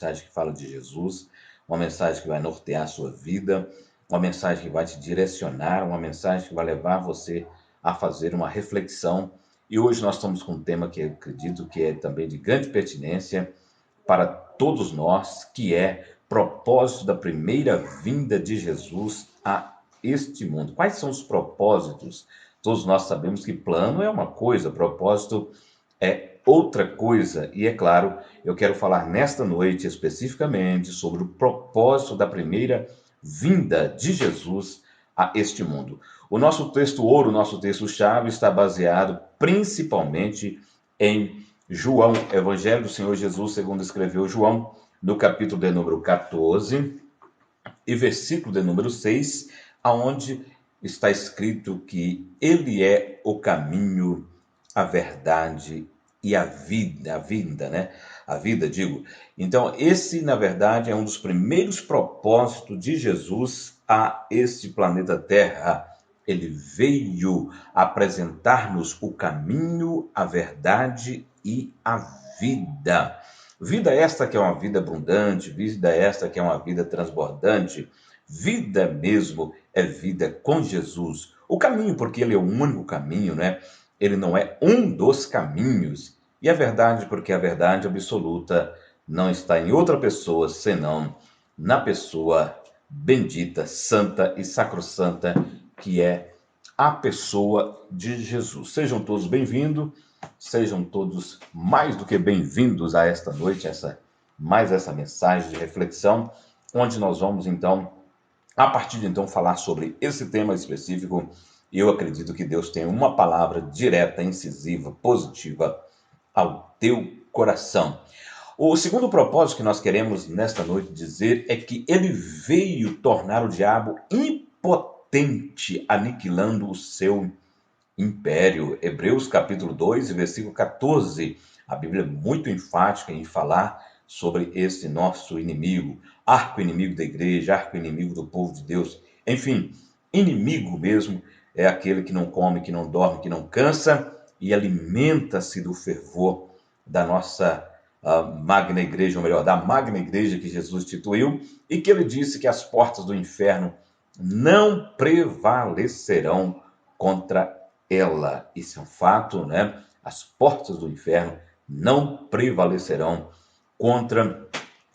mensagem que fala de Jesus, uma mensagem que vai nortear a sua vida, uma mensagem que vai te direcionar, uma mensagem que vai levar você a fazer uma reflexão. E hoje nós estamos com um tema que eu acredito que é também de grande pertinência para todos nós, que é propósito da primeira vinda de Jesus a este mundo. Quais são os propósitos? Todos nós sabemos que plano é uma coisa, propósito é outra coisa. E é claro, eu quero falar nesta noite especificamente sobre o propósito da primeira vinda de Jesus a este mundo. O nosso texto ouro, o nosso texto-chave está baseado principalmente em João, Evangelho do Senhor Jesus, segundo escreveu João, no capítulo de número 14 e versículo de número 6, aonde está escrito que ele é o caminho, a verdade e a vida, né? A vida, digo. Então, esse, na verdade, é um dos primeiros propósitos de Jesus a este planeta Terra. Ele veio apresentar-nos o caminho, a verdade e a vida. Vida esta que é uma vida abundante, vida esta que é uma vida transbordante, vida mesmo é vida com Jesus. O caminho, porque ele é o único caminho, né? Ele não é um dos caminhos. E a verdade, porque a verdade absoluta não está em outra pessoa, senão na pessoa bendita, santa e sacrossanta, que é a pessoa de Jesus. Sejam todos bem-vindos, sejam todos mais do que bem-vindos a esta noite, mais essa mensagem de reflexão, onde nós vamos então, a partir de então, falar sobre esse tema específico. E eu acredito que Deus tem uma palavra direta, incisiva, positiva ao teu coração. O segundo propósito que nós queremos nesta noite dizer é que ele veio tornar o diabo impotente, aniquilando o seu império. Hebreus capítulo 2, versículo 14. A Bíblia é muito enfática em falar sobre esse nosso inimigo, arco-inimigo da igreja, arco-inimigo do povo de Deus. Enfim, inimigo mesmo é aquele que não come, que não dorme, que não cansa e alimenta-se do fervor da nossa magna igreja, ou melhor, da magna igreja que Jesus instituiu, e que ele disse que as portas do inferno não prevalecerão contra ela. Isso é um fato, né? As portas do inferno não prevalecerão contra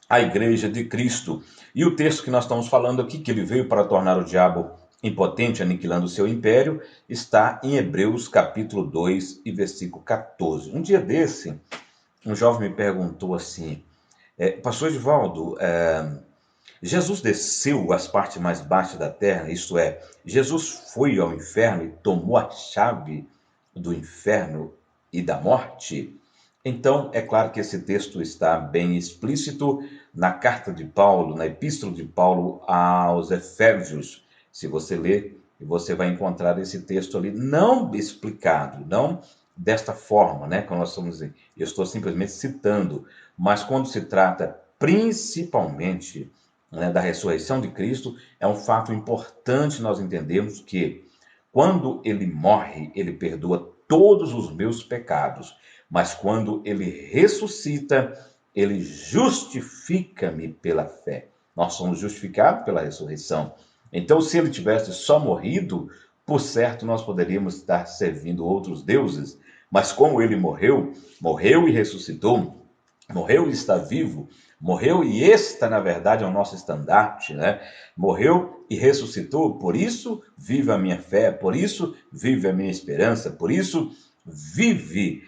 a igreja de Cristo. E o texto que nós estamos falando aqui, que ele veio para tornar o diabo impotente, aniquilando o seu império, está em Hebreus capítulo 2 e versículo 14. Um dia desse, um jovem me perguntou assim, pastor Edivaldo, Jesus desceu às partes mais baixas da terra, isto é, Jesus foi ao inferno e tomou a chave do inferno e da morte? Então, é claro que esse texto está bem explícito na carta de Paulo, na epístola de Paulo aos Efésios. Se você ler, você vai encontrar esse texto ali, não explicado, não desta forma, né? Como nós estamos dizendo. Eu estou simplesmente citando, mas quando se trata principalmente, né, da ressurreição de Cristo, é um fato importante nós entendermos que quando ele morre, ele perdoa todos os meus pecados, mas quando ele ressuscita, ele justifica-me pela fé. Nós somos justificados pela ressurreição. Então, se ele tivesse só morrido, por certo nós poderíamos estar servindo outros deuses, mas como ele morreu, morreu e ressuscitou, morreu e está vivo, morreu e esta, na verdade, é o nosso estandarte, né? Morreu e ressuscitou, por isso vive a minha fé, por isso vive a minha esperança, por isso vive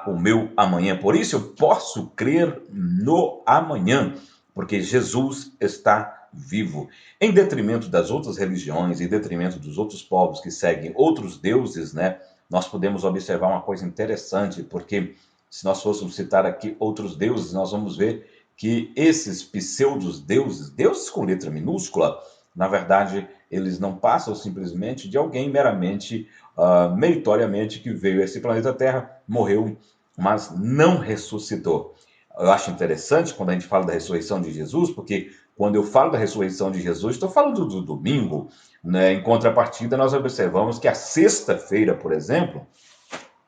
o meu amanhã, por isso eu posso crer no amanhã, porque Jesus está vivo. Em detrimento das outras religiões, em detrimento dos outros povos que seguem outros deuses, né? Nós podemos observar uma coisa interessante, porque se nós fôssemos citar aqui outros deuses, nós vamos ver que esses pseudos deuses, deuses com letra minúscula, na verdade, eles não passam simplesmente de alguém meramente, meritoriamente, que veio a esse planeta Terra, morreu, mas não ressuscitou. Eu acho interessante quando a gente fala da ressurreição de Jesus, porque quando eu falo da ressurreição de Jesus, estou falando do domingo, né? Em contrapartida, nós observamos que a sexta-feira, por exemplo,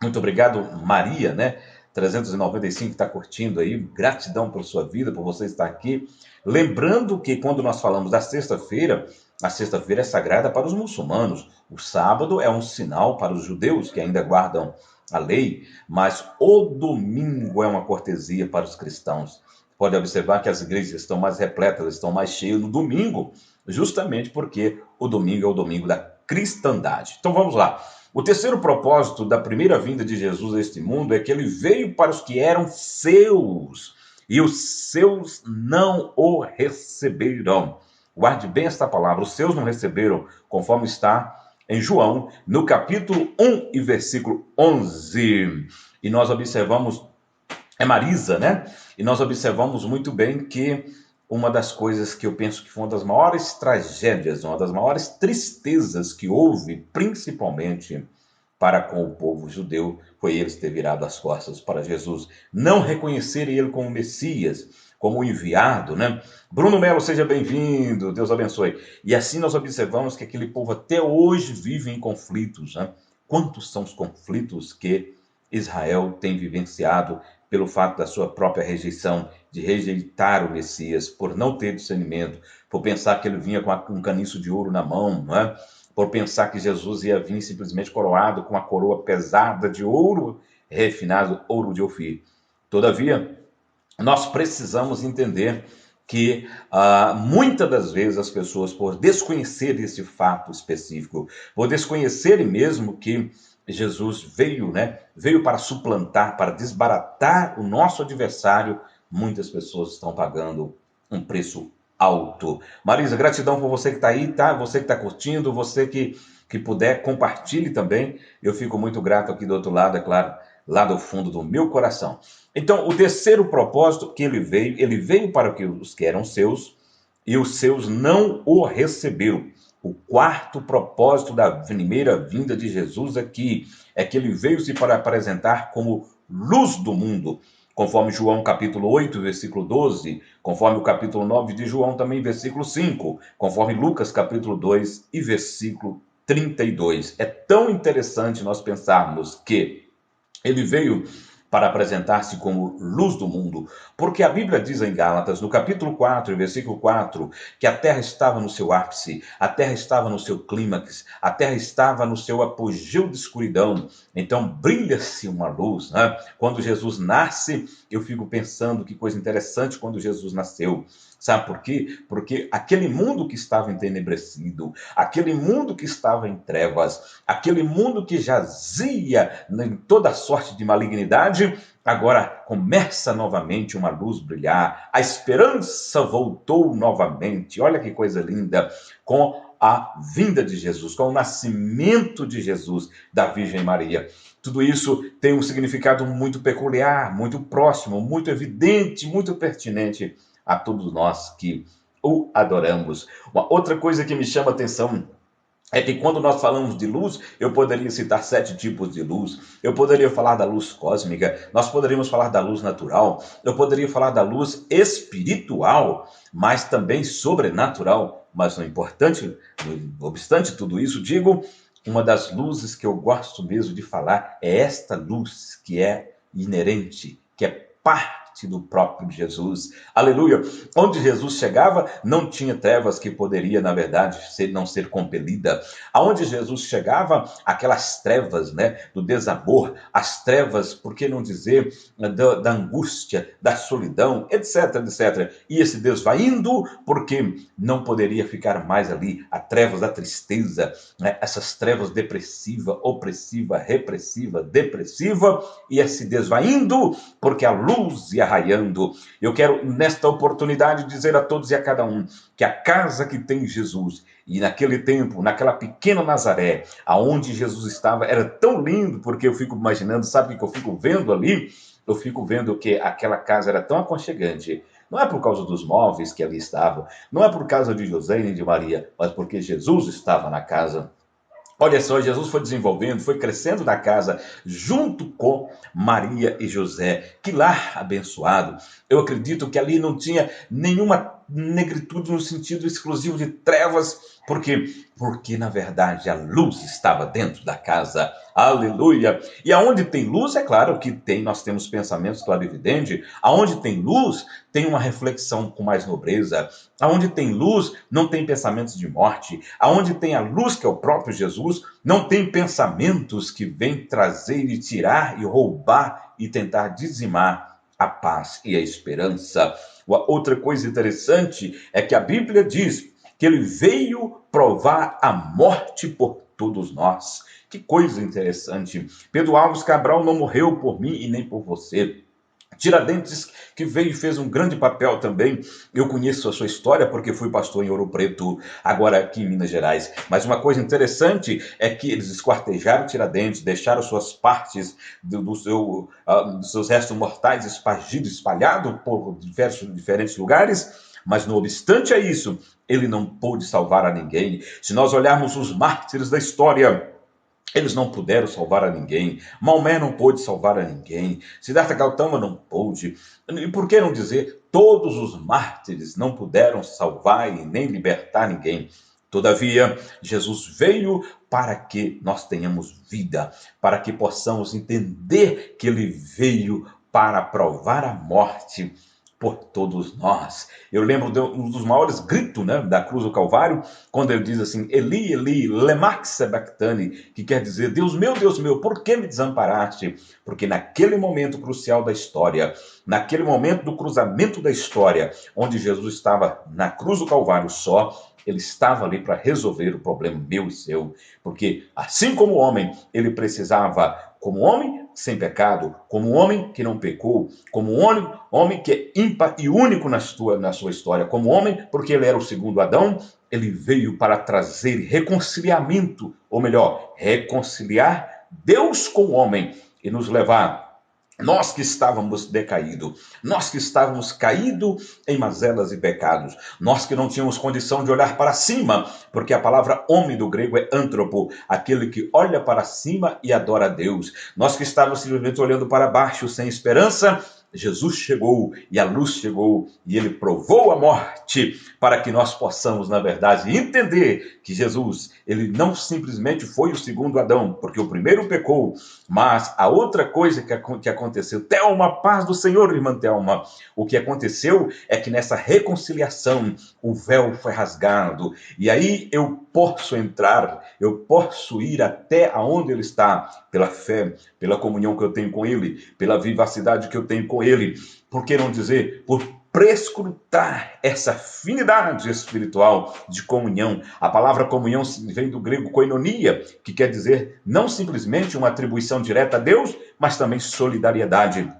muito obrigado, Maria, né? 395 que está curtindo aí, gratidão por sua vida, por você estar aqui. Lembrando que quando nós falamos da sexta-feira, a sexta-feira é sagrada para os muçulmanos, o sábado é um sinal para os judeus que ainda guardam a lei, mas o domingo é uma cortesia para os cristãos. Pode observar que as igrejas estão mais repletas, estão mais cheias no domingo, justamente porque o domingo é o domingo da cristandade. Então vamos lá. O terceiro propósito da primeira vinda de Jesus a este mundo é que ele veio para os que eram seus, e os seus não o receberam. Guarde bem esta palavra, os seus não receberam, conforme está em João, no capítulo 1 e versículo 11. E nós observamos, é Marisa, né? E nós observamos muito bem que uma das coisas que eu penso que foi uma das maiores tragédias, uma das maiores tristezas que houve, principalmente para com o povo judeu, foi eles ter virado as costas para Jesus, não reconhecerem ele como Messias, como enviado, né? Bruno Melo, seja bem-vindo, Deus abençoe. E assim nós observamos que aquele povo até hoje vive em conflitos, né? Quantos são os conflitos que Israel tem vivenciado pelo fato da sua própria rejeição, de rejeitar o Messias, por não ter discernimento, por pensar que ele vinha com um caniço de ouro na mão, não é? Por pensar que Jesus ia vir simplesmente coroado com uma coroa pesada de ouro, refinado ouro de Ofir. Todavia, nós precisamos entender que muitas das vezes as pessoas, por desconhecer esse fato específico, por desconhecerem mesmo que Jesus veio, né, veio para suplantar, para desbaratar o nosso adversário, muitas pessoas estão pagando um preço alto. Marisa, gratidão por você que está aí, tá? Você que está curtindo, você que puder, compartilhe também. Eu fico muito grato aqui do outro lado, é claro, lá do fundo do meu coração. Então, o terceiro propósito que ele veio para os que eram seus, e os seus não o receberam. O quarto propósito da primeira vinda de Jesus aqui é que ele veio-se para apresentar como luz do mundo, conforme João capítulo 8, versículo 12, conforme o capítulo 9 de João também, versículo 5, conforme Lucas capítulo 2 e versículo 32. É tão interessante nós pensarmos que ele veio para apresentar-se como luz do mundo, porque a Bíblia diz em Gálatas, no capítulo 4, versículo 4, que a terra estava no seu ápice, a terra estava no seu clímax, a terra estava no seu apogeu de escuridão. Então brilha-se uma luz, né? Quando Jesus nasce, eu fico pensando que coisa interessante quando Jesus nasceu. Sabe por quê? Porque aquele mundo que estava entenebrecido, aquele mundo que estava em trevas, aquele mundo que jazia em toda sorte de malignidade, agora começa novamente uma luz brilhar. A esperança voltou novamente. Olha que coisa linda! Com a vinda de Jesus, com o nascimento de Jesus, da Virgem Maria. Tudo isso tem um significado muito peculiar, muito próximo, muito evidente, muito pertinente a todos nós que o adoramos. Uma outra coisa que me chama a atenção é que quando nós falamos de luz, eu poderia citar 7 tipos de luz, eu poderia falar da luz cósmica, nós poderíamos falar da luz natural, eu poderia falar da luz espiritual, mas também sobrenatural. Mas no importante, não obstante tudo isso, digo, uma das luzes que eu gosto mesmo de falar é esta luz que é inerente, que é parte do próprio Jesus. Aleluia! Onde Jesus chegava, não tinha trevas que poderia, na verdade, não ser compelida. Aonde Jesus chegava, aquelas trevas, né, do desamor, as trevas, por que não dizer, da angústia, da solidão, etc, etc. Ia se desvaindo, porque não poderia ficar mais ali. A trevas da tristeza, né, essas trevas depressiva, opressiva, repressiva, depressiva, ia se desvaindo, porque a luz ia raiando. Eu quero, nesta oportunidade, dizer a todos e a cada um que a casa que tem Jesus, e naquele tempo, naquela pequena Nazaré, aonde Jesus estava, era tão lindo, porque eu fico imaginando, sabe o que eu fico vendo ali? Eu fico vendo que aquela casa era tão aconchegante. Não é por causa dos móveis que ali estavam, não é por causa de José nem de Maria, mas porque Jesus estava na casa. Olha só, Jesus foi desenvolvendo, foi crescendo na casa, junto com Maria e José. Que lar abençoado. Eu acredito que ali não tinha nenhuma negritude no sentido exclusivo de trevas. Por quê? Porque, na verdade, a luz estava dentro da casa. Aleluia! E aonde tem luz, é claro que nós temos pensamentos clarividentes. Aonde tem luz, tem uma reflexão com mais nobreza. Aonde tem luz, não tem pensamentos de morte. Aonde tem a luz, que é o próprio Jesus, não tem pensamentos que vêm trazer e tirar e roubar e tentar dizimar a paz e a esperança. Outra coisa interessante é que a Bíblia diz que ele veio provar a morte por todos nós. Que coisa interessante. Pedro Alves Cabral não morreu por mim e nem por você. Tiradentes, que veio e fez um grande papel também. Eu conheço a sua história porque fui pastor em Ouro Preto, agora aqui em Minas Gerais. Mas uma coisa interessante é que eles esquartejaram Tiradentes, deixaram suas partes dos seus restos mortais espalhados por diferentes lugares. Mas, não obstante a isso, ele não pôde salvar a ninguém. Se nós olharmos os mártires da história, eles não puderam salvar a ninguém. Maomé não pôde salvar a ninguém. Siddhartha Gautama não pôde. E por que não dizer, todos os mártires não puderam salvar e nem libertar ninguém. Todavia, Jesus veio para que nós tenhamos vida, para que possamos entender que ele veio para provar a morte por todos nós. Eu lembro de um dos maiores gritos, né, da cruz do Calvário, quando ele diz assim, Eli, Eli, lema sabachthani, que quer dizer, Deus meu, por que me desamparaste? Porque naquele momento crucial da história, naquele momento do cruzamento da história, onde Jesus estava na cruz do Calvário só, ele estava ali para resolver o problema meu e seu. Porque assim como homem, ele precisava, como homem sem pecado, como homem que não pecou, como homem que é ímpar e único na sua história, como homem, porque ele era o segundo Adão, ele veio para trazer reconciliamento, ou melhor, reconciliar Deus com o homem e nos levar. Nós que estávamos decaídos, nós que estávamos caídos em mazelas e pecados, nós que não tínhamos condição de olhar para cima, porque a palavra homem do grego é antropo, aquele que olha para cima e adora a Deus. Nós que estávamos simplesmente olhando para baixo sem esperança, Jesus chegou e a luz chegou e ele provou a morte para que nós possamos, na verdade, entender que Jesus, ele não simplesmente foi o segundo Adão, porque o primeiro pecou, mas a outra coisa que aconteceu, Thelma, paz do Senhor, irmã Thelma, o que aconteceu é que nessa reconciliação o véu foi rasgado e aí eu posso entrar, eu posso ir até aonde ele está, pela fé, pela comunhão que eu tenho com ele, pela vivacidade que eu tenho com ele, por que não dizer, por prescrutar essa afinidade espiritual de comunhão. A palavra comunhão vem do grego koinonia, que quer dizer não simplesmente uma atribuição direta a Deus, mas também solidariedade.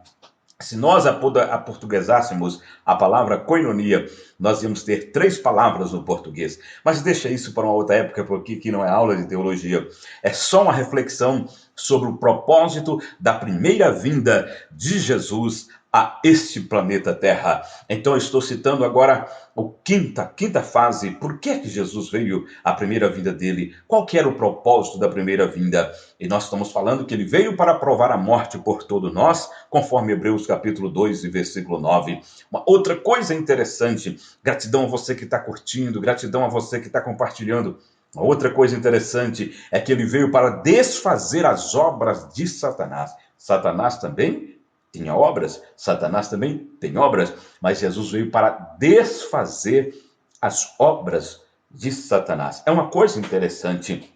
Se nós aportuguesássemos a palavra koinonia, nós íamos ter 3 palavras no português. Mas deixa isso para uma outra época, porque aqui não é aula de teologia. É só uma reflexão sobre o propósito da primeira vinda de Jesus a este planeta Terra. Então eu estou citando agora a quinta fase. Por que Jesus veio a primeira vinda dele? Qual que era o propósito da primeira vinda? E nós estamos falando que ele veio para provar a morte por todos nós, conforme Hebreus capítulo 2 e versículo 9. Uma outra coisa interessante, gratidão a você que está curtindo, gratidão a você que está compartilhando. Uma outra coisa interessante é que ele veio para desfazer as obras de Satanás. Satanás também tinha obras, Satanás também tem obras, mas Jesus veio para desfazer as obras de Satanás. É uma coisa interessante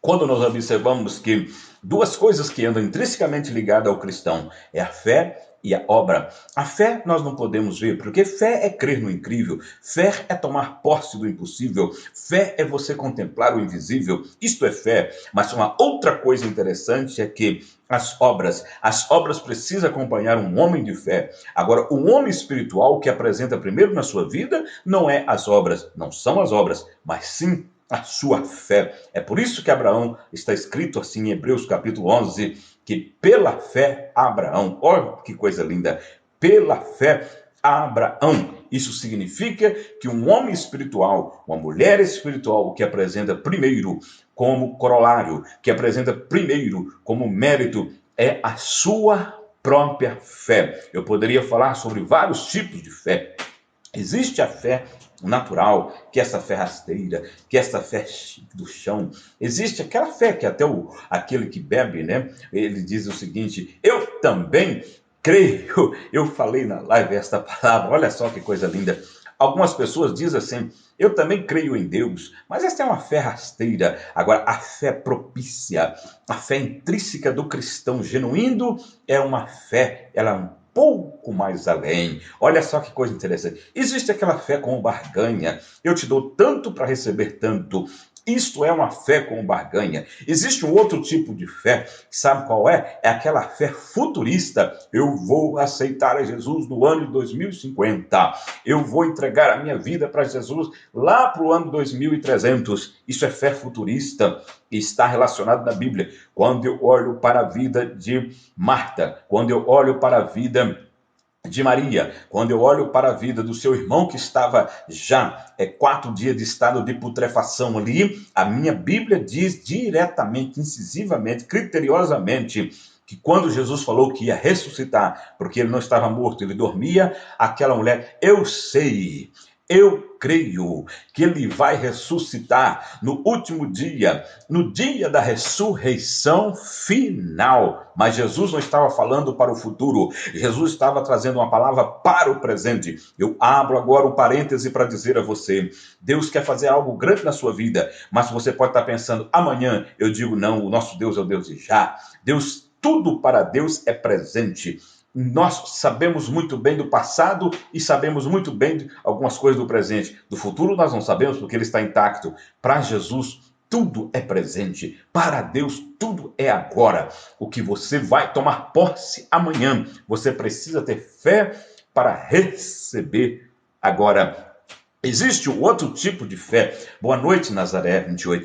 quando nós observamos que 2 coisas que andam intrinsecamente ligadas ao cristão é a fé e a obra. A fé nós não podemos ver, porque fé é crer no incrível, fé é tomar posse do impossível, fé é você contemplar o invisível, isto é fé. Mas uma outra coisa interessante é que as obras precisam acompanhar um homem de fé. Agora, o homem espiritual que apresenta primeiro na sua vida não é as obras, não são as obras, mas sim a sua fé. É por isso que Abraão está escrito assim em Hebreus capítulo 11, que pela fé Abraão, olha que coisa linda, pela fé Abraão. Isso significa que um homem espiritual, uma mulher espiritual, que apresenta primeiro como corolário, que apresenta primeiro como mérito, é a sua própria fé. Eu poderia falar sobre vários tipos de fé. Existe a fé natural, que é essa fé rasteira, que é essa fé do chão. Existe aquela fé que até aquele que bebe, né? Ele diz o seguinte: eu também creio. Eu falei na live esta palavra, olha só que coisa linda. Algumas pessoas dizem assim: eu também creio em Deus, mas essa é uma fé rasteira. Agora, a fé propícia, a fé intrínseca do cristão genuíno é uma fé, ela é pouco mais além. Olha só que coisa interessante. Existe aquela fé como barganha. Eu te dou tanto para receber tanto. Isto é uma fé como barganha. Existe um outro tipo de fé, sabe qual é? É aquela fé futurista. Eu vou aceitar a Jesus no ano de 2050. Eu vou entregar a minha vida para Jesus lá para o ano 2300. Isso é fé futurista e está relacionado na Bíblia. Quando eu olho para a vida de Marta, quando eu olho para a vida de Maria, quando eu olho para a vida do seu irmão que estava já 4 dias de estado de putrefação ali, a minha Bíblia diz diretamente, incisivamente, criteriosamente, que quando Jesus falou que ia ressuscitar, porque ele não estava morto, ele dormia, aquela mulher, eu creio que ele vai ressuscitar no último dia, no dia da ressurreição final. Mas Jesus não estava falando para o futuro, Jesus estava trazendo uma palavra para o presente. Eu abro agora um parêntese para dizer a você: Deus quer fazer algo grande na sua vida, mas você pode estar pensando, amanhã. Eu digo, não, o nosso Deus é o Deus de já. Tudo para Deus é presente. Nós sabemos muito bem do passado e sabemos muito bem de algumas coisas do presente. Do futuro nós não sabemos porque ele está intacto. Para Jesus, tudo é presente. Para Deus, tudo é agora. O que você vai tomar posse amanhã, você precisa ter fé para receber agora. Existe um outro tipo de fé. Boa noite, Nazaré 28.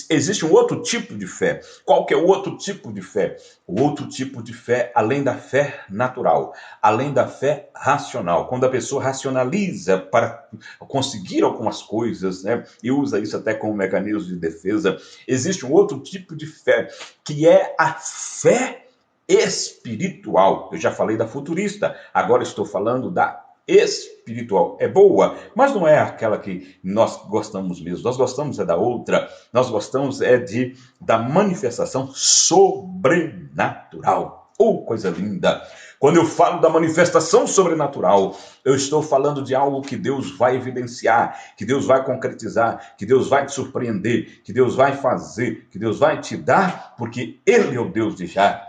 Existe um outro tipo de fé. Qual que é o outro tipo de fé? O outro tipo de fé, além da fé natural, além da fé racional. Quando a pessoa racionaliza para conseguir algumas coisas, né, e usa isso até como mecanismo de defesa, existe um outro tipo de fé, que é a fé espiritual. Eu já falei da futurista, agora estou falando da espiritual. É boa, mas não é aquela que nós gostamos mesmo. Nós gostamos da outra. Nós gostamos da manifestação sobrenatural. Oh, coisa linda! Quando eu falo da manifestação sobrenatural, eu estou falando de algo que Deus vai evidenciar, que Deus vai concretizar, que Deus vai te surpreender, que Deus vai fazer, que Deus vai te dar, porque Ele é o Deus de já.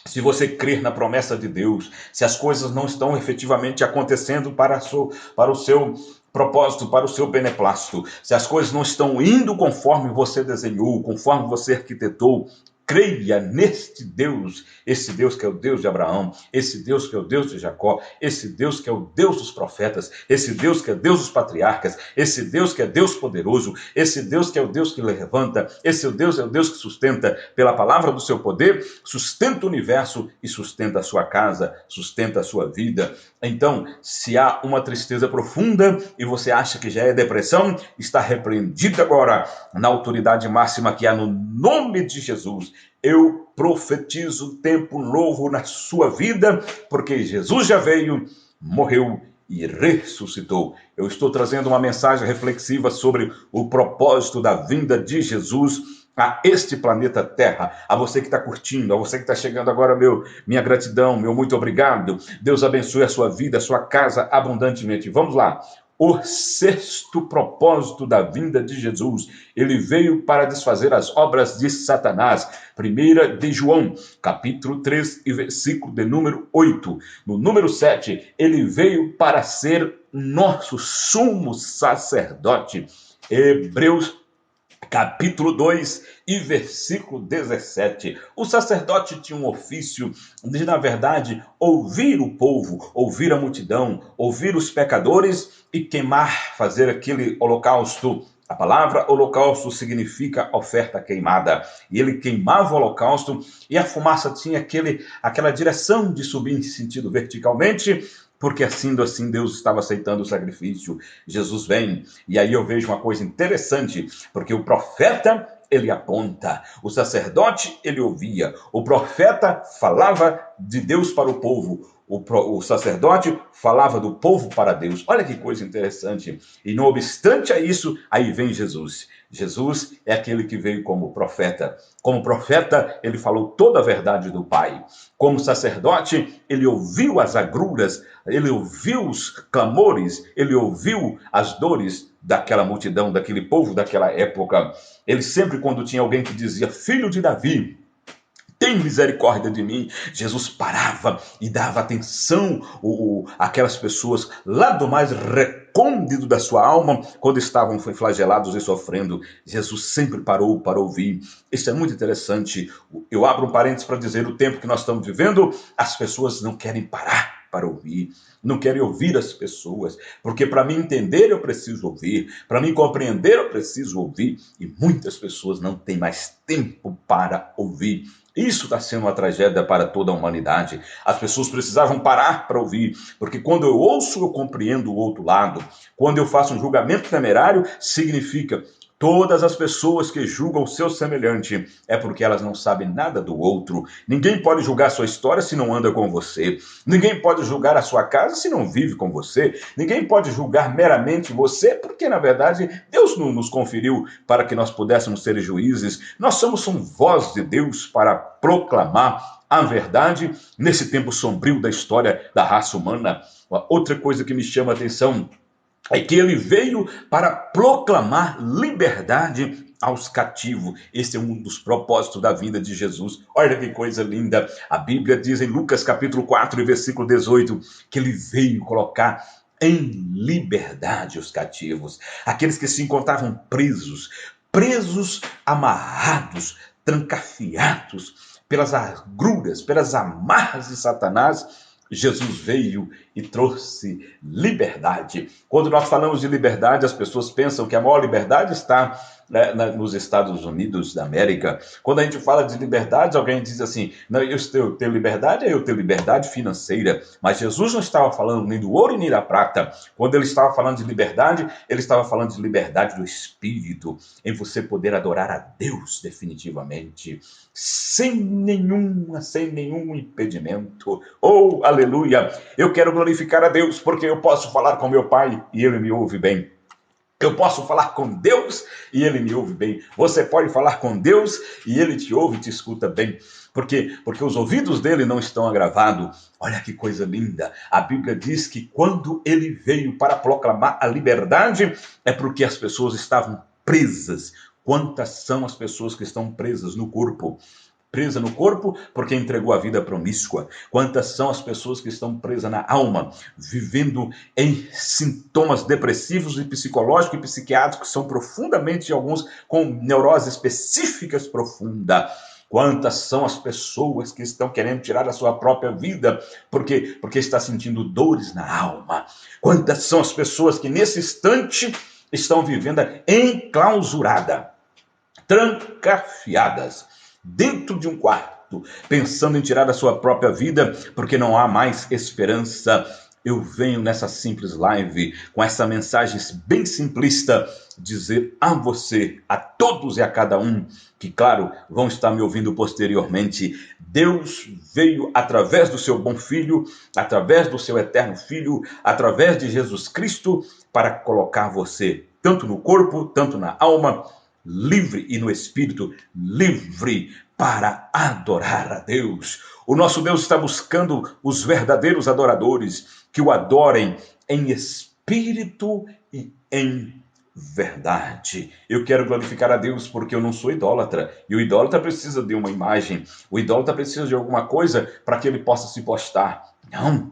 Se você crer na promessa de Deus, se as coisas não estão efetivamente acontecendo para o seu propósito, para o seu beneplácito, se as coisas não estão indo conforme você desenhou, conforme você arquitetou, creia neste Deus, esse Deus que é o Deus de Abraão, esse Deus que é o Deus de Jacó, esse Deus que é o Deus dos profetas, esse Deus que é Deus dos patriarcas, esse Deus que é Deus poderoso, esse Deus que é o Deus que levanta, esse Deus é o Deus que sustenta pela palavra do seu poder, sustenta o universo e sustenta a sua casa, sustenta a sua vida. Então, se há uma tristeza profunda e você acha que já é depressão, está repreendido agora na autoridade máxima que há no nome de Jesus. Eu profetizo tempo novo na sua vida, porque Jesus já veio, morreu e ressuscitou. Eu estou trazendo uma mensagem reflexiva sobre o propósito da vinda de Jesus a este planeta Terra. A você que está curtindo, a você que está chegando agora, minha gratidão, meu muito obrigado. Deus abençoe a sua vida, a sua casa abundantemente. Vamos lá. O sexto propósito da vinda de Jesus, ele veio para desfazer as obras de Satanás. 1 de João, capítulo 3 e versículo de número 8. No número 7, ele veio para ser nosso sumo sacerdote. Hebreus capítulo 2 e versículo 17. O sacerdote tinha um ofício de, na verdade, ouvir o povo, ouvir a multidão, ouvir os pecadores e queimar, fazer aquele holocausto. A palavra holocausto significa oferta queimada. E ele queimava o holocausto e a fumaça tinha aquela direção de subir em sentido verticalmente, porque assim Deus estava aceitando o sacrifício. Jesus vem, e aí eu vejo uma coisa interessante, porque o profeta, ele aponta, o sacerdote, ele ouvia, o profeta falava de Deus para o povo, o sacerdote falava do povo para Deus. Olha que coisa interessante. E não obstante a isso, aí vem Jesus. Jesus é aquele que veio como profeta. Como profeta, ele falou toda a verdade do Pai. Como sacerdote, ele ouviu as agruras, ele ouviu os clamores, ele ouviu as dores daquela multidão, daquele povo daquela época. Ele sempre, quando tinha alguém que dizia, filho de Davi, tem misericórdia de mim, Jesus parava e dava atenção àquelas pessoas lá do mais recôndito da sua alma, quando estavam flagelados e sofrendo. Jesus sempre parou para ouvir. Isso é muito interessante. Eu abro um parênteses para dizer, o tempo que nós estamos vivendo, as pessoas não querem parar para ouvir, não querem ouvir as pessoas, porque para mim entender eu preciso ouvir, para mim compreender eu preciso ouvir, e muitas pessoas não têm mais tempo para ouvir. Isso está sendo uma tragédia para toda a humanidade. As pessoas precisavam parar para ouvir, porque quando eu ouço, eu compreendo o outro lado. Quando eu faço um julgamento temerário, significa todas as pessoas que julgam o seu semelhante é porque elas não sabem nada do outro. Ninguém pode julgar a sua história se não anda com você. Ninguém pode julgar a sua casa se não vive com você. Ninguém pode julgar meramente você, porque na verdade Deus não nos conferiu para que nós pudéssemos ser juízes. Nós somos voz de Deus para proclamar a verdade nesse tempo sombrio da história da raça humana. Outra coisa que me chama a atenção é que ele veio para proclamar liberdade aos cativos. Esse é um dos propósitos da vinda de Jesus. Olha que coisa linda. A Bíblia diz em Lucas capítulo 4, versículo 18, que ele veio colocar em liberdade os cativos, aqueles que se encontravam presos, amarrados, trancafiados pelas agruras, pelas amarras de Satanás. Jesus veio e trouxe liberdade. Quando nós falamos de liberdade, as pessoas pensam que a maior liberdade está nos Estados Unidos da América. Quando a gente fala de liberdade, alguém diz assim, não, eu tenho liberdade, eu tenho liberdade financeira. Mas Jesus não estava falando nem do ouro e nem da prata. Quando ele estava falando de liberdade, ele estava falando de liberdade do Espírito, em você poder adorar a Deus definitivamente, sem nenhum impedimento. Oh, aleluia! Eu quero glorificar a Deus, porque eu posso falar com meu Pai e Ele me ouve bem. Eu posso falar com Deus e Ele me ouve bem. Você pode falar com Deus e Ele te ouve e te escuta bem. Por quê? Porque os ouvidos dele não estão agravados. Olha que coisa linda. A Bíblia diz que quando Ele veio para proclamar a liberdade, é porque as pessoas estavam presas. Quantas são as pessoas que estão presas no corpo? Presa no corpo porque entregou a vida promíscua. Quantas são as pessoas que estão presas na alma, vivendo em sintomas depressivos e psicológicos e psiquiátricos, que são profundamente, alguns com neurose específicas profunda. Quantas são as pessoas que estão querendo tirar a sua própria vida porque está sentindo dores na alma? Quantas são as pessoas que nesse instante estão vivendo enclausurada, trancafiadas, dentro de um quarto, pensando em tirar a sua própria vida, porque não há mais esperança. Eu venho nessa simples live, com essa mensagem bem simplista, dizer a você, a todos e a cada um, que claro, vão estar me ouvindo posteriormente, Deus veio através do seu bom Filho, através do seu eterno Filho, através de Jesus Cristo, para colocar você, tanto no corpo, tanto na alma, livre, e no espírito livre para adorar a Deus. O nosso Deus está buscando os verdadeiros adoradores que o adorem em espírito e em verdade. Eu quero glorificar a Deus porque eu não sou idólatra. E o idólatra precisa de uma imagem. O idólatra precisa de alguma coisa para que ele possa se postar. Não.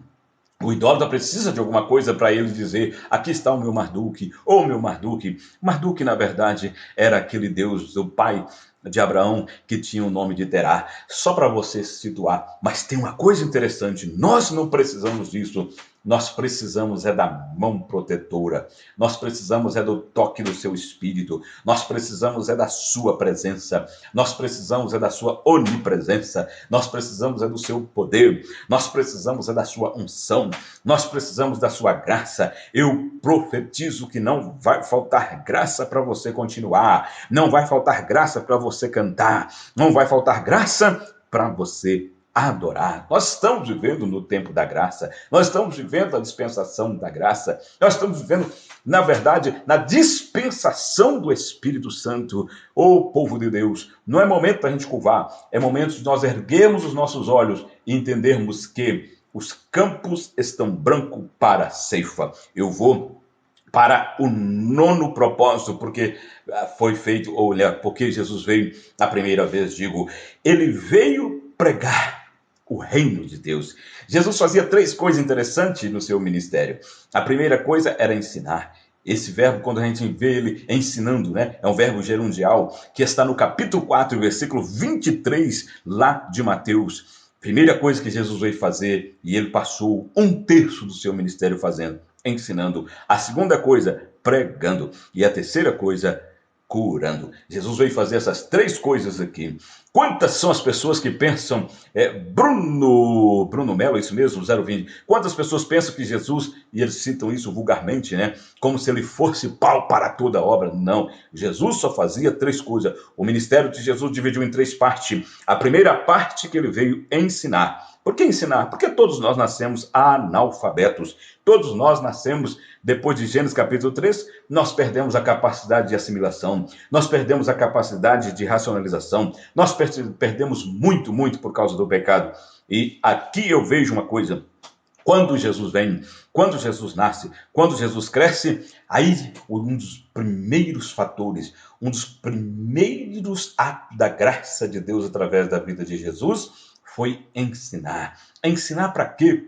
O idólatra precisa de alguma coisa para ele dizer, aqui está o meu Marduk, ou meu Marduk. Marduk, na verdade, era aquele Deus, o pai de Abraão, que tinha o nome de Terá. Só para você se situar. Mas tem uma coisa interessante, nós não precisamos disso. Nós precisamos é da mão protetora. Nós precisamos é do toque do seu espírito. Nós precisamos é da sua presença. Nós precisamos é da sua onipresença. Nós precisamos é do seu poder. Nós precisamos é da sua unção. Nós precisamos da sua graça. Eu profetizo que não vai faltar graça para você continuar. Não vai faltar graça para você cantar. Não vai faltar graça para você adorar. Nós estamos vivendo no tempo da graça, nós estamos vivendo a dispensação da graça, nós estamos vivendo, na verdade, na dispensação do Espírito Santo. Ô povo de Deus, não é momento da gente curvar, é momento de nós erguermos os nossos olhos e entendermos que os campos estão brancos para a ceifa. Eu vou para o nono propósito, porque foi feito, olha, porque Jesus veio a primeira vez, digo, ele veio pregar o reino de Deus. Jesus fazia 3 coisas interessantes no seu ministério. A primeira coisa era ensinar. Esse verbo, quando a gente vê ele ensinando, né, é um verbo gerundial, que está no capítulo 4, versículo 23, lá de Mateus. Primeira coisa que Jesus veio fazer, e ele passou 1/3 do seu ministério fazendo, ensinando. A segunda coisa, pregando. E a terceira coisa, curando. Jesus veio fazer essas 3 coisas aqui. Quantas são as pessoas que pensam, Bruno Melo, isso mesmo, 020, quantas pessoas pensam que Jesus, e eles citam isso vulgarmente, né, como se ele fosse pau para toda a obra? Não, Jesus só fazia 3 coisas. O ministério de Jesus dividiu em 3 partes. A primeira parte que ele veio ensinar. Por que ensinar? Porque todos nós nascemos analfabetos. Todos nós nascemos, depois de Gênesis capítulo 3, nós perdemos a capacidade de assimilação, nós perdemos a capacidade de racionalização, nós perdemos muito por causa do pecado. E aqui eu vejo uma coisa: quando Jesus vem, quando Jesus nasce, quando Jesus cresce, aí um dos primeiros fatores, um dos primeiros atos da graça de Deus através da vida de Jesus foi ensinar. Ensinar para quê,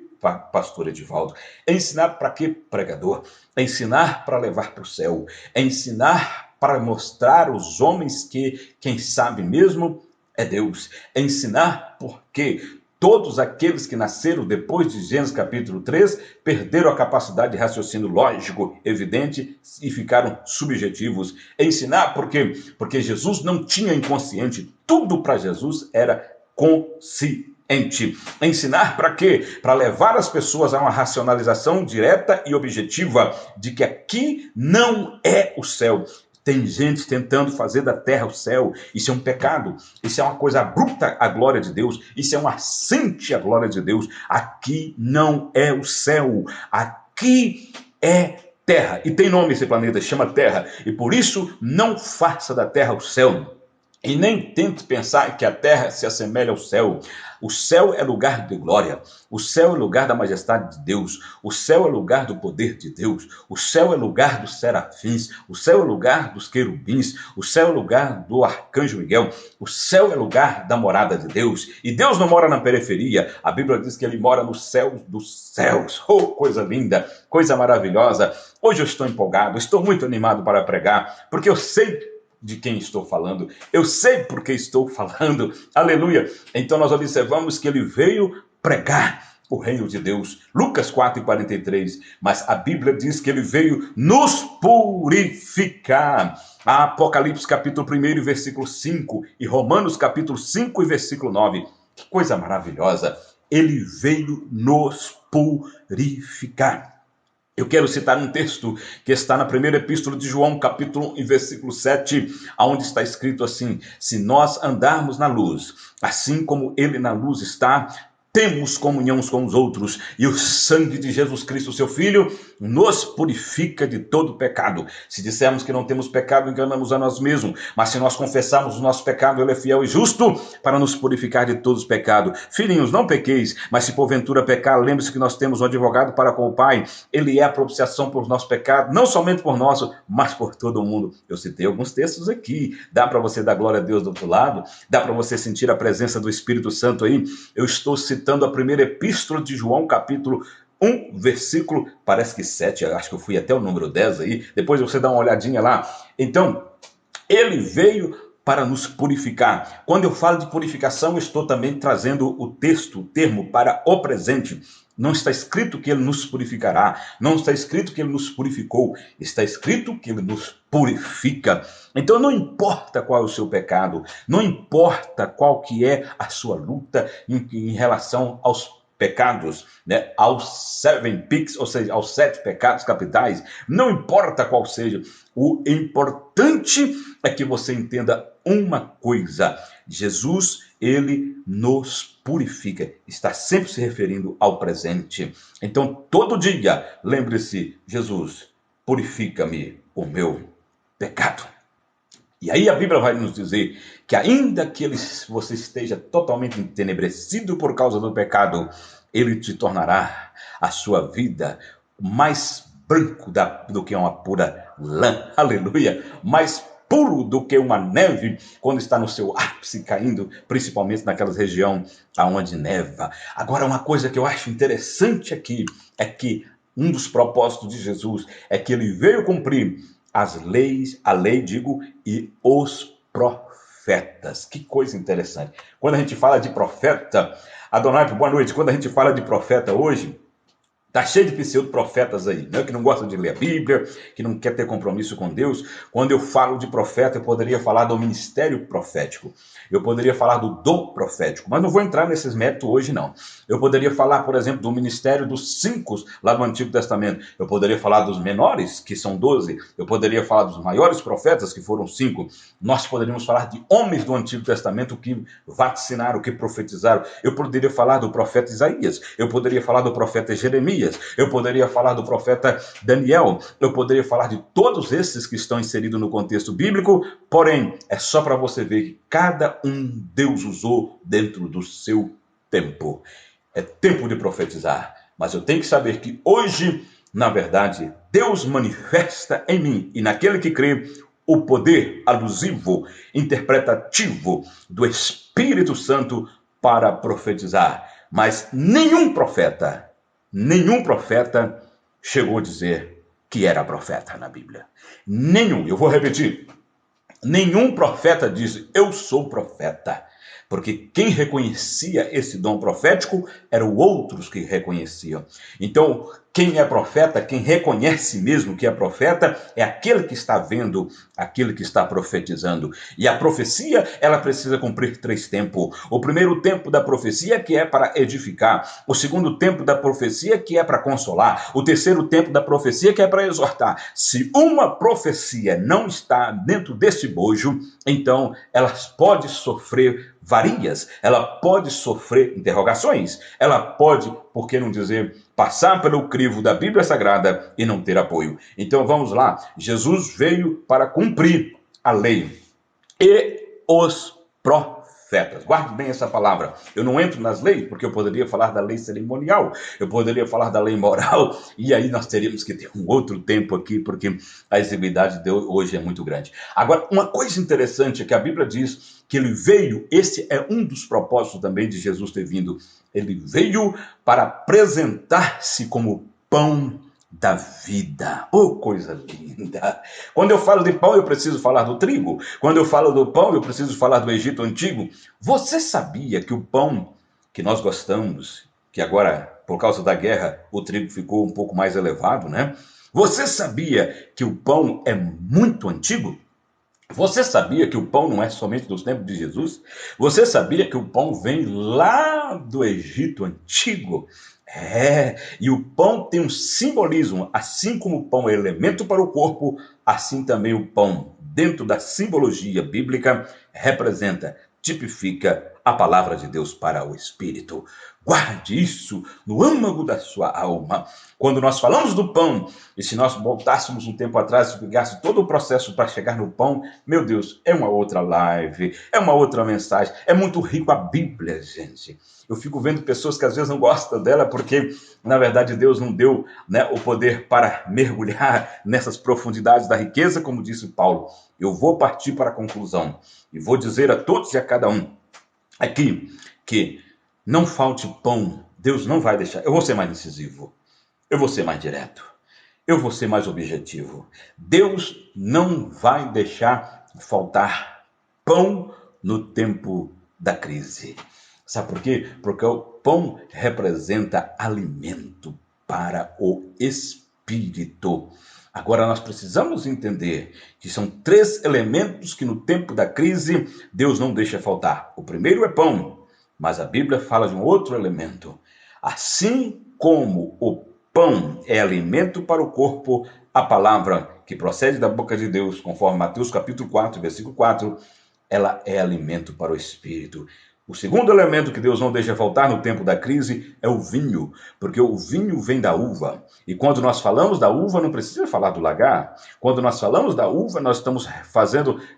pastor Edivaldo? Ensinar para quê, pregador? Ensinar para levar para o céu. Ensinar para mostrar aos homens que quem sabe mesmo é Deus. Ensinar porque todos aqueles que nasceram depois de Gênesis capítulo 3 perderam a capacidade de raciocínio lógico, evidente, e ficaram subjetivos. Ensinar porque Jesus não tinha inconsciente. Tudo para Jesus era consciente. Ensinar para quê? Para levar as pessoas a uma racionalização direta e objetiva de que aqui não é o céu. Tem gente tentando fazer da terra o céu. Isso é um pecado. Isso é uma coisa abrupta à glória de Deus. Isso é um assente à glória de Deus. Aqui não é o céu. Aqui é terra. E tem nome esse planeta, chama Terra. E por isso não faça da terra o céu. E nem tente pensar que a terra se assemelha ao céu. O céu é lugar de glória. O céu é lugar da majestade de Deus. O céu é lugar do poder de Deus. O céu é lugar dos serafins. O céu é lugar dos querubins. O céu é lugar do arcanjo Miguel. O céu é lugar da morada de Deus. E Deus não mora na periferia. A Bíblia diz que ele mora no céu dos céus. Oh, coisa linda, coisa maravilhosa. Hoje eu estou empolgado, estou muito animado para pregar, porque eu sei de quem estou falando, eu sei por que estou falando, aleluia. Então nós observamos que ele veio pregar o reino de Deus, Lucas 4:43, mas a Bíblia diz que ele veio nos purificar, Apocalipse capítulo 1, versículo 5, e Romanos capítulo 5 e versículo 9, que coisa maravilhosa, ele veio nos purificar. Eu quero citar um texto que está na primeira epístola de João, capítulo 1, versículo 7, onde está escrito assim: se nós andarmos na luz, assim como ele na luz está, temos comunhão uns com os outros, e o sangue de Jesus Cristo, seu Filho, nos purifica de todo pecado. Se dissermos que não temos pecado, enganamos a nós mesmos, mas se nós confessarmos o nosso pecado, ele é fiel e justo para nos purificar de todos os pecados. Filhinhos, não pequeis, mas se porventura pecar, lembre-se que nós temos um advogado para com o Pai. Ele é a propiciação por nosso pecado, não somente por nosso, mas por todo o mundo. Eu citei alguns textos aqui, dá para você dar glória a Deus do outro lado, dá para você sentir a presença do Espírito Santo aí. Eu estou citando a primeira epístola de João, capítulo 1, versículo, parece que 7, acho que eu fui até o número 10 aí, depois você dá uma olhadinha lá. Então, ele veio para nos purificar. Quando eu falo de purificação, eu estou também trazendo o texto, o termo para o presente. Não está escrito que ele nos purificará, não está escrito que ele nos purificou, está escrito que ele nos purifica. Então não importa qual é o seu pecado, não importa qual que é a sua luta em relação aos pecados, né, aos 7 peaks, ou seja, aos 7 pecados capitais, não importa qual seja, o importante é que você entenda uma coisa: Jesus, ele nos purifica, está sempre se referindo ao presente. Então, todo dia, lembre-se: Jesus, purifica-me o meu pecado. E aí a Bíblia vai nos dizer que ainda que você esteja totalmente entenebrecido por causa do pecado, ele te tornará a sua vida mais branco do que uma pura lã. Aleluia! Mais puro do que uma neve quando está no seu ápice caindo, principalmente naquela região aonde neva. Agora, uma coisa que eu acho interessante aqui é que um dos propósitos de Jesus é que ele veio cumprir as leis, a lei, digo, e os profetas. Que coisa interessante. Quando a gente fala de profeta, Adonai, boa noite. Quando a gente fala de profeta hoje, tá cheio de pseudo-profetas aí, né? Que não gostam de ler a Bíblia, que não quer ter compromisso com Deus. Quando eu falo de profeta, eu poderia falar do ministério profético. Eu poderia falar do dom profético, mas não vou entrar nesses méritos hoje, não. Eu poderia falar, por exemplo, do ministério dos 5 lá do Antigo Testamento. Eu poderia falar dos menores, que são 12. Eu poderia falar dos maiores profetas, que foram 5. Nós poderíamos falar de homens do Antigo Testamento que vaticinaram, que profetizaram. Eu poderia falar do profeta Isaías. Eu poderia falar do profeta Jeremias. Eu poderia falar do profeta Daniel, eu poderia falar de todos esses que estão inseridos no contexto bíblico, porém, é só para você ver que cada um Deus usou dentro do seu tempo. É tempo de profetizar, mas eu tenho que saber que hoje, na verdade, Deus manifesta em mim e naquele que crê o poder alusivo, interpretativo do Espírito Santo para profetizar. Mas nenhum profeta chegou a dizer que era profeta na Bíblia. Nenhum, eu vou repetir. Nenhum profeta disse, eu sou profeta. Porque quem reconhecia esse dom profético eram outros que reconheciam. Então, quem é profeta, quem reconhece mesmo que é profeta, é aquele que está vendo, aquele que está profetizando. E a profecia, ela precisa cumprir 3 tempos. O primeiro tempo da profecia, que é para edificar. O segundo tempo da profecia, que é para consolar. O terceiro tempo da profecia, que é para exortar. Se uma profecia não está dentro desse bojo, então ela pode sofrer varias, ela pode sofrer interrogações, ela pode, por que não dizer, passar pelo crivo da Bíblia Sagrada e não ter apoio. Então vamos lá, Jesus veio para cumprir a lei e os profetas. Guarde bem essa palavra. Eu não entro nas leis, porque eu poderia falar da lei cerimonial, eu poderia falar da lei moral, e aí nós teríamos que ter um outro tempo aqui, porque a exiguidade de hoje é muito grande. Agora, uma coisa interessante é que a Bíblia diz que ele veio, esse é um dos propósitos também de Jesus ter vindo, ele veio para apresentar-se como pão da vida. Oh, coisa linda! Quando eu falo de pão, eu preciso falar do trigo. Quando eu falo do pão, eu preciso falar do Egito Antigo. Você sabia que o pão que nós gostamos, que agora, por causa da guerra, o trigo ficou um pouco mais elevado, né? Você sabia que o pão é muito antigo? Você sabia que o pão não é somente dos tempos de Jesus? Você sabia que o pão vem lá do Egito Antigo? E o pão tem um simbolismo, assim como o pão é elemento para o corpo, assim também o pão, dentro da simbologia bíblica, representa, tipifica a palavra de Deus para o Espírito. Guarde isso no âmago da sua alma. Quando nós falamos do pão, e se nós voltássemos um tempo atrás e pegasse todo o processo para chegar no pão, meu Deus, é uma outra live, é uma outra mensagem, é muito rico a Bíblia, gente. Eu fico vendo pessoas que às vezes não gostam dela porque, na verdade, Deus não deu, né, o poder para mergulhar nessas profundidades da riqueza, como disse Paulo. Eu vou partir para a conclusão e vou dizer a todos e a cada um aqui que não falte pão, Deus não vai deixar. Eu vou ser mais incisivo, eu vou ser mais direto, eu vou ser mais objetivo. Deus não vai deixar faltar pão no tempo da crise. Sabe por quê? Porque o pão representa alimento para o espírito. Agora nós precisamos entender que são 3 elementos que no tempo da crise Deus não deixa faltar. O primeiro é pão, mas a Bíblia fala de um outro elemento. Assim como o pão é alimento para o corpo, a palavra que procede da boca de Deus, conforme Mateus capítulo 4, versículo 4, ela é alimento para o espírito. O segundo elemento que Deus não deixa faltar no tempo da crise é o vinho, porque o vinho vem da uva. E quando nós falamos da uva, não precisa falar do lagar. Quando nós falamos da uva, nós estamos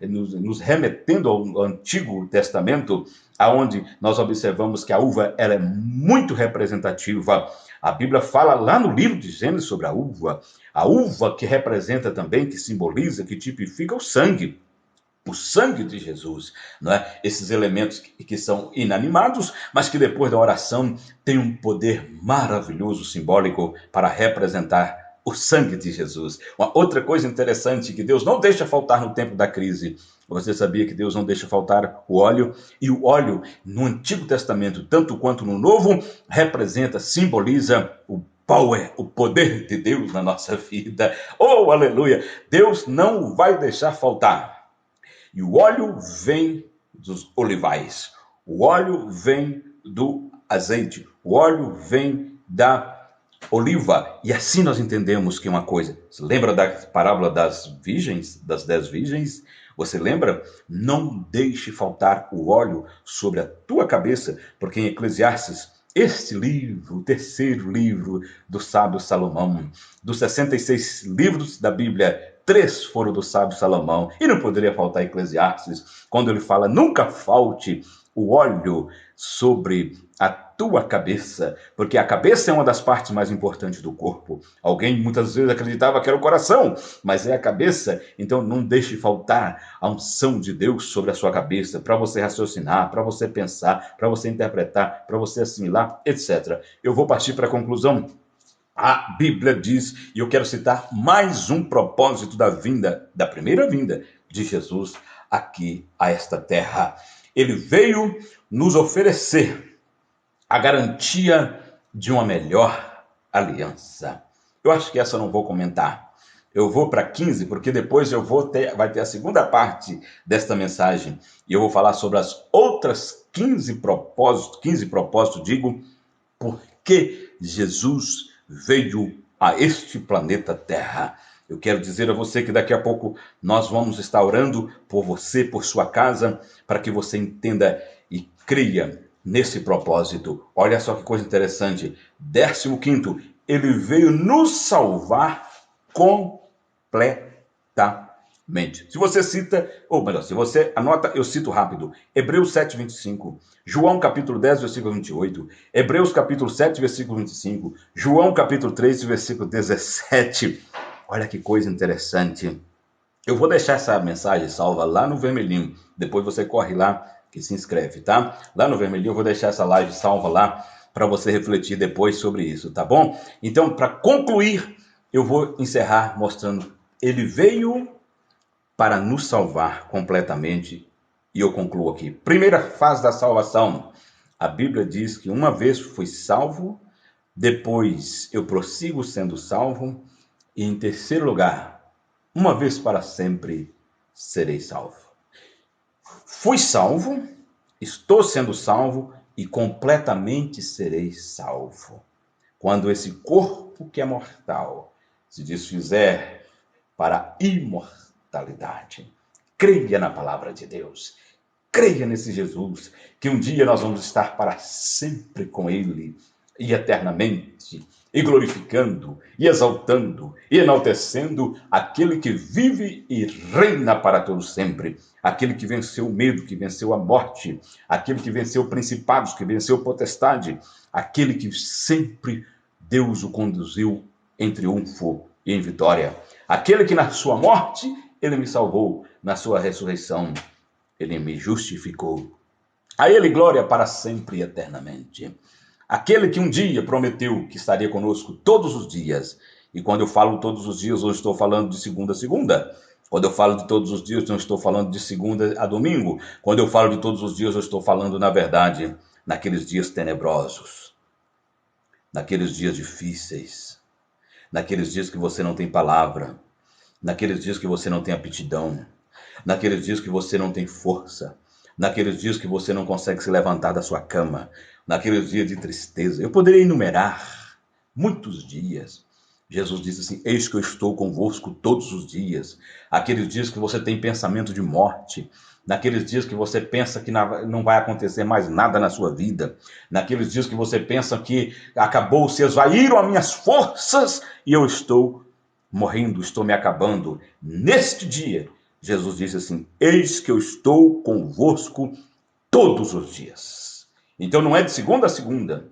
nos remetendo ao Antigo Testamento, aonde nós observamos que a uva ela é muito representativa. A Bíblia fala lá no livro de Gênesis sobre a uva que representa também, que simboliza, que tipifica o sangue de Jesus, não é? Esses elementos que são inanimados, mas que depois da oração tem um poder maravilhoso, simbólico, para representar o sangue de Jesus. Uma outra coisa interessante que Deus não deixa faltar no tempo da crise. Você sabia que Deus não deixa faltar o óleo? E o óleo, no Antigo Testamento, tanto quanto no Novo, representa, simboliza o power, o poder de Deus na nossa vida. Oh, aleluia! Deus não vai deixar faltar. E o óleo vem dos olivais, o óleo vem do azeite, o óleo vem da oliva. E assim nós entendemos que uma coisa. Você lembra da parábola das virgens, das 10 virgens? Você lembra? Não deixe faltar o óleo sobre a tua cabeça, porque em Eclesiastes, este livro, o terceiro livro do sábio Salomão, dos 66 livros da Bíblia, 3 foram do sábio Salomão. E não poderia faltar Eclesiastes, quando ele fala, nunca falte o óleo sobre a tua cabeça, porque a cabeça é uma das partes mais importantes do corpo. Alguém muitas vezes acreditava que era o coração, mas é a cabeça. Então não deixe faltar a unção de Deus sobre a sua cabeça, para você raciocinar, para você pensar, para você interpretar, para você assimilar, etc. Eu vou partir para a conclusão. A Bíblia diz, e eu quero citar mais um propósito da primeira vinda de Jesus aqui a esta terra. Ele veio nos oferecer a garantia de uma melhor aliança. Eu acho que essa eu não vou comentar. Eu vou para 15, porque depois vai ter a segunda parte desta mensagem. E eu vou falar sobre as outras 15 propósitos, digo, por que Jesus veio a este planeta Terra. Eu quero dizer a você que daqui a pouco nós vamos estar orando por você, por sua casa, para que você entenda e creia nesse propósito. Olha só que coisa interessante. 15º, ele veio nos salvar completamente. Se você cita, ou melhor, se você anota, eu cito rápido. Hebreus 7, 25. João capítulo 10, versículo 28. Hebreus capítulo 7, versículo 25. João capítulo 3, versículo 17. Olha que coisa interessante. Eu vou deixar essa mensagem salva lá no vermelhinho. Depois você corre lá que se inscreve, tá? Lá no vermelhinho eu vou deixar essa live salva lá para você refletir depois sobre isso, tá bom? Então, para concluir, eu vou encerrar mostrando. Ele veio para nos salvar completamente. E eu concluo aqui. Primeira fase da salvação. A Bíblia diz que uma vez fui salvo, depois eu prossigo sendo salvo, e em terceiro lugar, uma vez para sempre, serei salvo. Fui salvo, estou sendo salvo e completamente serei salvo. Quando esse corpo que é mortal se desfizer para a imortalidade. Creia na palavra de Deus. Creia nesse Jesus, que um dia nós vamos estar para sempre com Ele, e eternamente, e glorificando, e exaltando, e enaltecendo aquele que vive e reina para todo sempre, aquele que venceu o medo, que venceu a morte, aquele que venceu principados, que venceu potestade, aquele que sempre Deus o conduziu em triunfo e em vitória, aquele que na sua morte ele me salvou, na sua ressurreição ele me justificou. A ele glória para sempre e eternamente. Aquele que um dia prometeu que estaria conosco todos os dias. E quando eu falo todos os dias, eu estou falando de segunda a segunda. Quando eu falo de todos os dias, eu estou falando de segunda a domingo. Quando eu falo de todos os dias, eu estou falando, na verdade, naqueles dias tenebrosos, naqueles dias difíceis, naqueles dias que você não tem palavra, naqueles dias que você não tem aptidão, naqueles dias que você não tem força, naqueles dias que você não consegue se levantar da sua cama. naqueles dias de tristeza. Eu poderia enumerar muitos dias. Jesus disse assim: eis que eu estou convosco todos os dias. Aqueles dias que você tem pensamento de morte, naqueles dias que você pensa que não vai acontecer mais nada na sua vida, naqueles dias que você pensa que acabou, se esvaíram as minhas forças e eu estou morrendo, estou me acabando. Neste dia, Jesus disse assim: eis que eu estou convosco todos os dias. Então não é de segunda a segunda.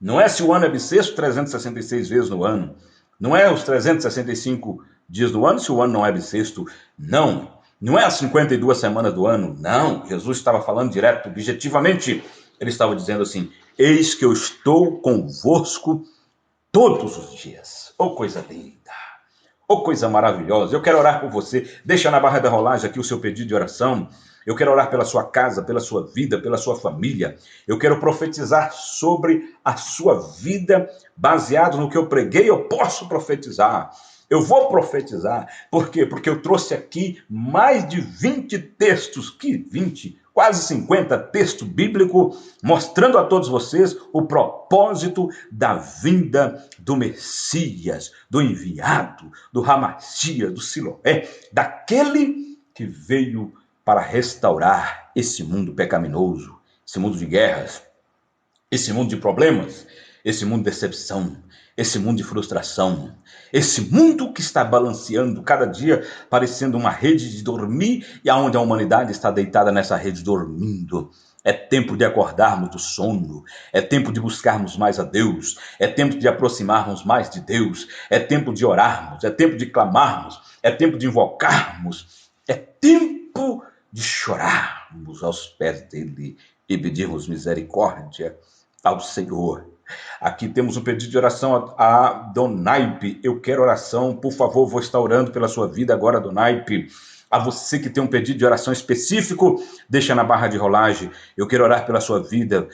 Não é se o ano é bissexto 366 vezes no ano. Não é os 365 dias do ano se o ano não é bissexto. Não. Não é as 52 semanas do ano. Não. Jesus estava falando direto, objetivamente. Ele estava dizendo assim: eis que eu estou convosco todos os dias. Oh, coisa linda. Oh, coisa maravilhosa. Eu quero orar por você. Deixa na barra da rolagem aqui o seu pedido de oração. Eu quero orar pela sua casa, pela sua vida, pela sua família. Eu quero profetizar sobre a sua vida, baseado no que eu preguei, eu posso profetizar. Eu vou profetizar. Por quê? Porque eu trouxe aqui mais de 20 textos, quase 50 textos bíblicos, mostrando a todos vocês o propósito da vinda do Messias, do enviado, do Hamashia, do Siloé, daquele que veio para restaurar esse mundo pecaminoso, esse mundo de guerras, esse mundo de problemas, esse mundo de decepção, esse mundo de frustração, esse mundo que está balanceando cada dia, parecendo uma rede de dormir, e aonde a humanidade está deitada nessa rede dormindo. É tempo de acordarmos do sono, é tempo de buscarmos mais a Deus, é tempo de aproximarmos mais de Deus, é tempo de orarmos, é tempo de clamarmos, é tempo de invocarmos, é tempo de chorarmos aos pés dele e pedirmos misericórdia ao Senhor. Aqui temos um pedido de oração a Donaipe. Eu quero oração, por favor, vou estar orando pela sua vida agora, Donaipe. A você que tem um pedido de oração específico, deixa na barra de rolagem. Eu quero orar pela sua vida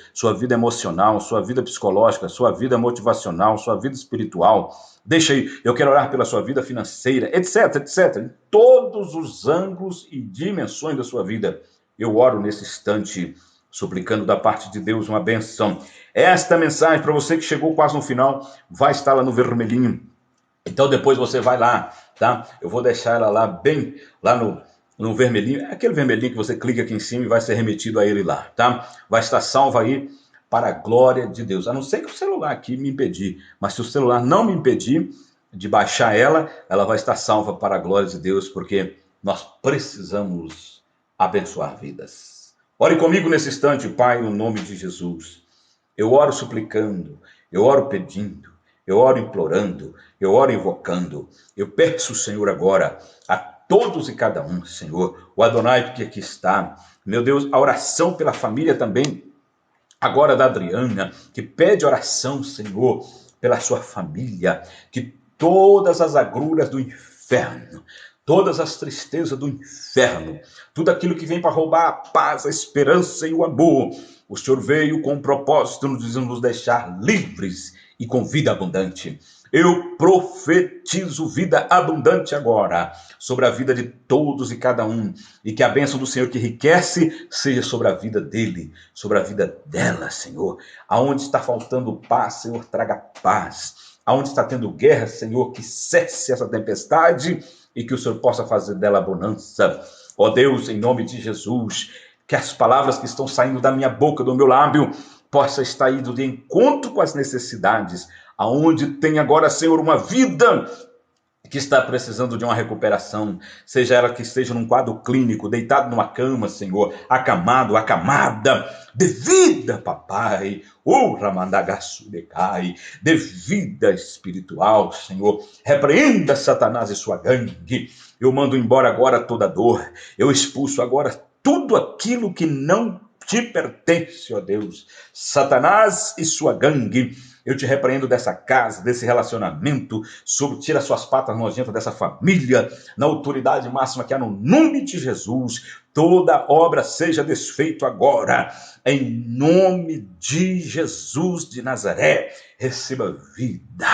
emocional, sua vida psicológica, sua vida motivacional, sua vida espiritual. Deixa aí, eu quero orar pela sua vida financeira, etc, etc. Em todos os ângulos e dimensões da sua vida. Eu oro nesse instante, suplicando da parte de Deus uma benção. Esta mensagem, para você que chegou quase no final, vai estar lá no vermelhinho. Então depois você vai lá, tá? Eu vou deixar ela lá, bem lá no vermelhinho. É aquele vermelhinho que você clica aqui em cima e vai ser remetido a ele lá, tá? Vai estar salvo aí para a glória de Deus. A não ser que o celular aqui me impedir. Mas se o celular não me impedir de baixar ela, ela vai estar salva para a glória de Deus, porque nós precisamos abençoar vidas. Ore comigo nesse instante, Pai, no nome de Jesus. Eu oro suplicando, eu oro pedindo, eu oro implorando, eu oro invocando. Eu peço, Senhor, agora a todos e cada um, Senhor, o Adonai que aqui está, meu Deus, a oração pela família também, agora da Adriana, que pede oração, Senhor, pela sua família, que todas as agruras do inferno, todas as tristezas do inferno, tudo aquilo que vem para roubar a paz, a esperança e o amor, o Senhor veio com o propósito de nos deixar livres e com vida abundante. Eu profetizo vida abundante agora sobre a vida de todos e cada um, e que a bênção do Senhor que enriquece seja sobre a vida dele, sobre a vida dela, Senhor. Aonde está faltando paz, Senhor, traga paz. Aonde está tendo guerra, Senhor, que cesse essa tempestade e que o Senhor possa fazer dela bonança. Ó Deus, em nome de Jesus, que as palavras que estão saindo da minha boca, do meu lábio, possa estar indo de encontro com as necessidades, aonde tem agora, Senhor, uma vida que está precisando de uma recuperação, seja ela que esteja num quadro clínico, deitado numa cama, Senhor, acamado, acamada, de vida, papai, de vida espiritual, Senhor, repreenda Satanás e sua gangue, eu mando embora agora toda dor, eu expulso agora tudo aquilo que não te pertence, ó Deus, Satanás e sua gangue, eu te repreendo dessa casa, desse relacionamento, tira suas patas nojentas dessa família, na autoridade máxima que há no nome de Jesus, toda obra seja desfeita agora, em nome de Jesus de Nazaré, receba vida,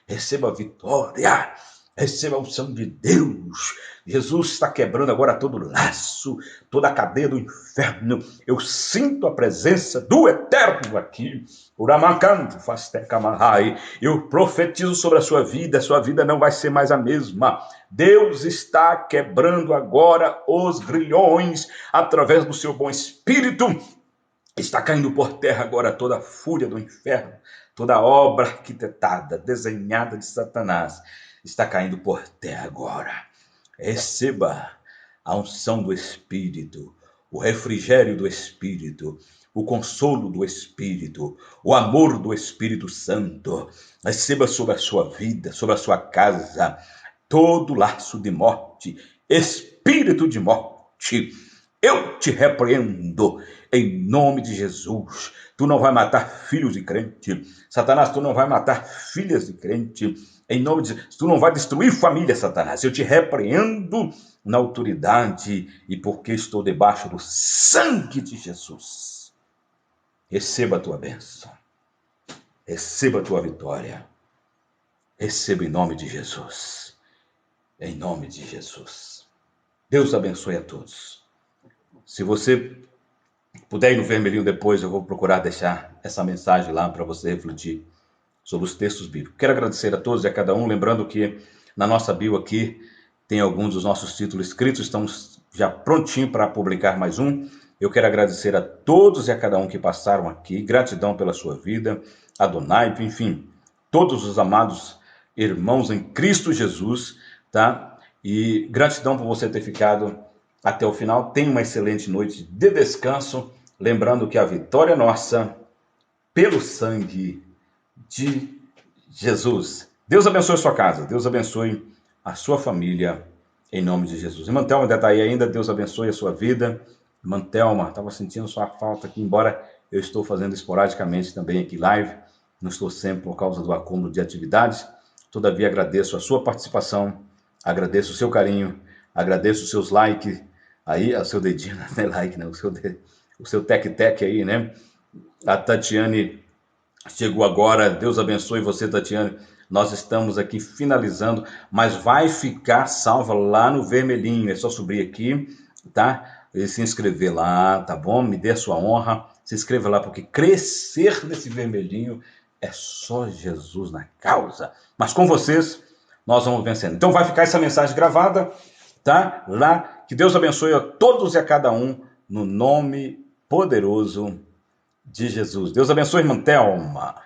receba vitória, receba a unção de Deus. Jesus está quebrando agora todo laço, toda a cadeia do inferno. Eu sinto a presença do Eterno inferno aqui. Uramacanto, Fastecamarrai. Eu profetizo sobre a sua vida não vai ser mais a mesma. Deus está quebrando agora os grilhões através do seu bom espírito. Está caindo por terra agora toda a fúria do inferno, toda a obra arquitetada, desenhada de Satanás, está caindo por terra agora. Receba a unção do Espírito, o refrigério do Espírito, o consolo do Espírito, o amor do Espírito Santo. Receba sobre a sua vida, sobre a sua casa, todo laço de morte, espírito de morte. Eu te repreendo em nome de Jesus. Tu não vai matar filhos de crente. Satanás, tu não vai matar filhas de crente. Em nome de Jesus. Tu não vai destruir família, Satanás. Eu te repreendo na autoridade e porque estou debaixo do sangue de Jesus. Receba a tua bênção. Receba a tua vitória. Receba em nome de Jesus. Em nome de Jesus. Deus abençoe a todos. Se você puder ir no vermelhinho depois, eu vou procurar deixar essa mensagem lá para você refletir sobre os textos bíblicos. Quero agradecer a todos e a cada um, lembrando que na nossa bio aqui tem alguns dos nossos títulos escritos, estamos já prontinho para publicar mais um. Eu quero agradecer a todos e a cada um que passaram aqui, gratidão pela sua vida, Adonai, enfim, todos os amados irmãos em Cristo Jesus, tá? E gratidão por você ter ficado até o final. Tenha uma excelente noite de descanso, lembrando que a vitória é nossa pelo sangue de Jesus. Deus abençoe a sua casa, Deus abençoe a sua família, em nome de Jesus. Irmã Thelma ainda está aí ainda, Deus abençoe a sua vida. Irmã Thelma, estava sentindo sua falta aqui, embora eu estou fazendo esporadicamente também aqui live, não estou sempre por causa do acúmulo de atividades, todavia agradeço a sua participação, agradeço o seu carinho, agradeço os seus likes, aí, o seu dedinho, não é like, não, o seu tec-tec aí, né? A Tatiane chegou agora, Deus abençoe você, Tatiane. Nós estamos aqui finalizando, mas vai ficar salva lá no vermelhinho. É só subir aqui, tá? E se inscrever lá, tá bom? Me dê a sua honra. Se inscreva lá, porque crescer nesse vermelhinho é só Jesus na causa. Mas com vocês, nós vamos vencendo. Então vai ficar essa mensagem gravada, tá? Lá. Que Deus abençoe a todos e a cada um, no nome poderoso de Jesus. Deus abençoe, irmã Thelma.